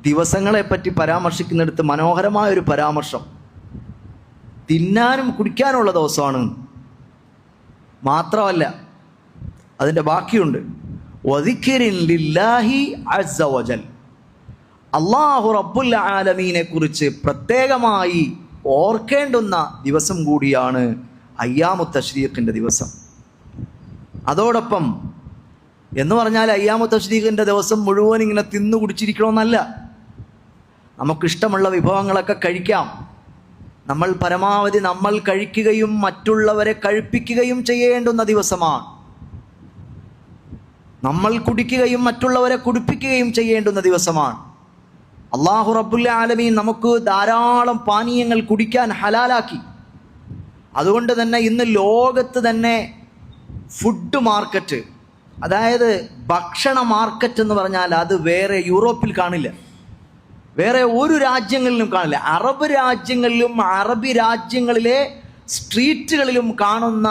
ദിവസങ്ങളെപ്പറ്റി പരാമർശിക്കുന്നിടത്ത് മനോഹരമായൊരു പരാമർശം, തിന്നാനും കുടിക്കാനുള്ള ദിവസമാണ്. മാത്രമല്ല അതിൻ്റെ ബാക്കിയുണ്ട്, വദിക്രിൻ ലില്ലാഹി അസ്സ വജൽ, അല്ലാഹു റബ്ബുൽ ആലമീനെ കുറിച്ച് പ്രത്യേകമായി ഓർക്കേണ്ടുന്ന ദിവസം കൂടിയാണ് അയ്യാമു തശ്രീഖിൻ്റെ ദിവസം. അതോടൊപ്പം എന്ന് പറഞ്ഞാൽ അയ്യാമു തശ്രീഖിൻ്റെ ദിവസം മുഴുവൻ ഇങ്ങനെ തിന്നു കുടിച്ചിരിക്കണമെന്നല്ല. നമുക്കിഷ്ടമുള്ള വിഭവങ്ങളൊക്കെ കഴിക്കാം. നമ്മൾ പരമാവധി നമ്മൾ കഴിക്കുകയും മറ്റുള്ളവരെ കഴിപ്പിക്കുകയും ചെയ്യേണ്ടുന്ന ദിവസമാണ്. നമ്മൾ കുടിക്കുകയും മറ്റുള്ളവരെ കുടിപ്പിക്കുകയും ചെയ്യേണ്ടുന്ന ദിവസമാണ്. അല്ലാഹു റബ്ബുൽ ആലമീൻ നമുക്ക് ധാരാളം പാനീയങ്ങൾ കുടിക്കാൻ ഹലാലാക്കി. അതുകൊണ്ട് തന്നെ ഇന്ന് ലോകത്ത് തന്നെ ഫുഡ് മാർക്കറ്റ്, അതായത് ഭക്ഷണ മാർക്കറ്റ് എന്ന് പറഞ്ഞാൽ അത് വേറെ യൂറോപ്പിൽ കാണില്ല, വേറെ ഒരു രാജ്യങ്ങളിലും കാണില്ല. അറബ് രാജ്യങ്ങളിലും അറബി രാജ്യങ്ങളിലെ സ്ട്രീറ്റുകളിലും കാണുന്ന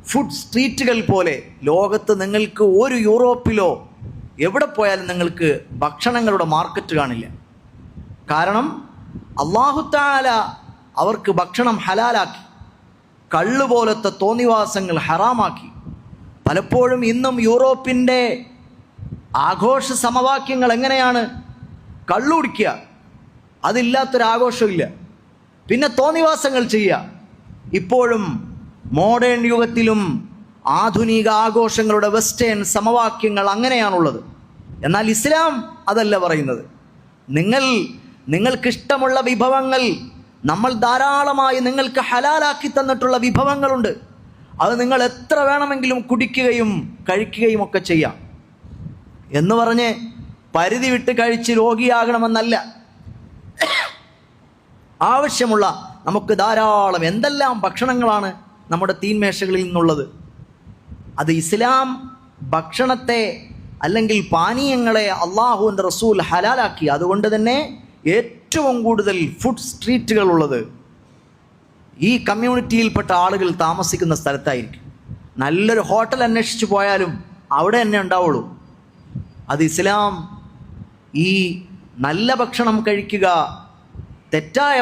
ഫുഡ് സ്ട്രീറ്റുകൾ പോലെ ലോകത്ത് നിങ്ങൾക്ക് ഒരു യൂറോപ്പിലോ എവിടെ പോയാലും നിങ്ങൾക്ക് ഭക്ഷണങ്ങളുടെ മാർക്കറ്റ് കാണില്ല. കാരണം അല്ലാഹു തആല അവർക്ക് ഭക്ഷണം ഹലാലാക്കി, കള്ള് പോലത്തെ തോന്നിവാസങ്ങൾ ഹറാമാക്കി. പലപ്പോഴും ഇന്നും യൂറോപ്പിൻ്റെ ആഘോഷ സമവാക്യങ്ങൾ എങ്ങനെയാണ്? കള്ളു കുടിക്കുക, അതില്ലാത്തൊരാഘോഷമില്ല. പിന്നെ തോന്നിവാസങ്ങൾ ചെയ്യുക. ഇപ്പോഴും മോഡേൺ യുഗത്തിലും ആധുനിക ആഘോഷങ്ങളുടെ വെസ്റ്റേൺ സമവാക്യങ്ങൾ അങ്ങനെയാണുള്ളത്. എന്നാൽ ഇസ്ലാം അതല്ല പറയുന്നത്. നിങ്ങൾക്കിഷ്ടമുള്ള വിഭവങ്ങൾ നമ്മൾ ധാരാളമായി നിങ്ങൾക്ക് ഹലാലാക്കി തന്നിട്ടുള്ള വിഭവങ്ങളുണ്ട്. അത് നിങ്ങൾ എത്ര വേണമെങ്കിലും കുടിക്കുകയും കഴിക്കുകയും ഒക്കെ ചെയ്യാം. എന്ന് പറഞ്ഞ് പരിധി വിട്ട് കഴിച്ച് രോഗിയാകണമെന്നല്ല. ആവശ്യമുള്ള നമുക്ക് ധാരാളം എന്തെല്ലാം ഭക്ഷണങ്ങളാണ് നമ്മുടെ തീന്മേശകളിൽ നിന്നുള്ളത്. അത് ഇസ്ലാം ഭക്ഷണത്തെ അല്ലെങ്കിൽ പാനീയങ്ങളെ അള്ളാഹുവിൻ്റെ റസൂൽ ഹലാലാക്കി. അതുകൊണ്ട് തന്നെ ഏറ്റവും കൂടുതൽ ഫുഡ് സ്ട്രീറ്റുകൾ ഉള്ളത് ഈ കമ്മ്യൂണിറ്റിയിൽപ്പെട്ട ആളുകൾ താമസിക്കുന്ന സ്ഥലത്തായിരിക്കും. നല്ലൊരു ഹോട്ടൽ അന്വേഷിച്ച് പോയാലും അവിടെ തന്നെ ഉണ്ടാവുള്ളൂ. അത് ഇസ്ലാം ഈ നല്ല ഭക്ഷണം കഴിക്കുക, തെറ്റായ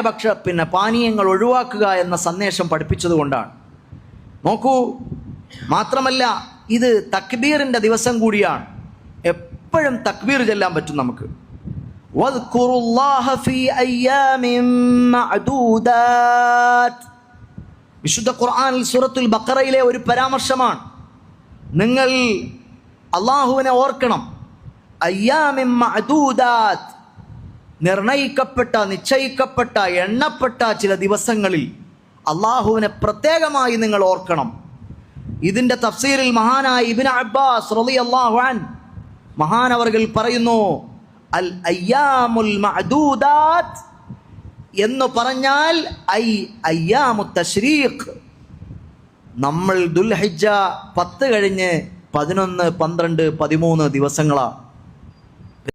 പാനീയങ്ങൾ ഒഴിവാക്കുക എന്ന സന്ദേശം പഠിപ്പിച്ചതുകൊണ്ടാണ്. നോക്കൂ, മാത്രമല്ല ഇത് തക്ബീറിൻ്റെ ദിവസം കൂടിയാണ്. എപ്പോഴും തക്ബീർ ചൊല്ലാൻ പറ്റും നമുക്ക്. വിശുദ്ധ ഖുർആനിൽ സൂറത്തുൽ ബഖറയിലെ ഒരു പരാമർശമാണ്, നിങ്ങൾ അള്ളാഹുവിനെ ഓർക്കണം. അയ്യാമിൻ മഅദൂദാത്ത്, നിർണയിക്കപ്പെട്ട, നിശ്ചയിക്കപ്പെട്ട, എണ്ണപ്പെട്ട ചില ദിവസങ്ങളിൽ അള്ളാഹുവിനെ പ്രത്യേകമായി നിങ്ങൾ ഓർക്കണം. ഇതിൻ്റെ തഫ്സീറിൽ മഹാനായ ഇബ്നു അബ്ബാസ് റളിയല്ലാഹു അൻഹു മഹാനവർകൾ പറയുന്നു, അൽ അയ്യാമുൽ മഅദൂദാത്ത് എന്ന് പറഞ്ഞാൽ അയ്യാമു തശ്രീഖ്. നമ്മൾ ദുൽഹിജ്ജ 10 കഴിഞ്ഞ് 11, 12, 13 ദിവസങ്ങളാണ്.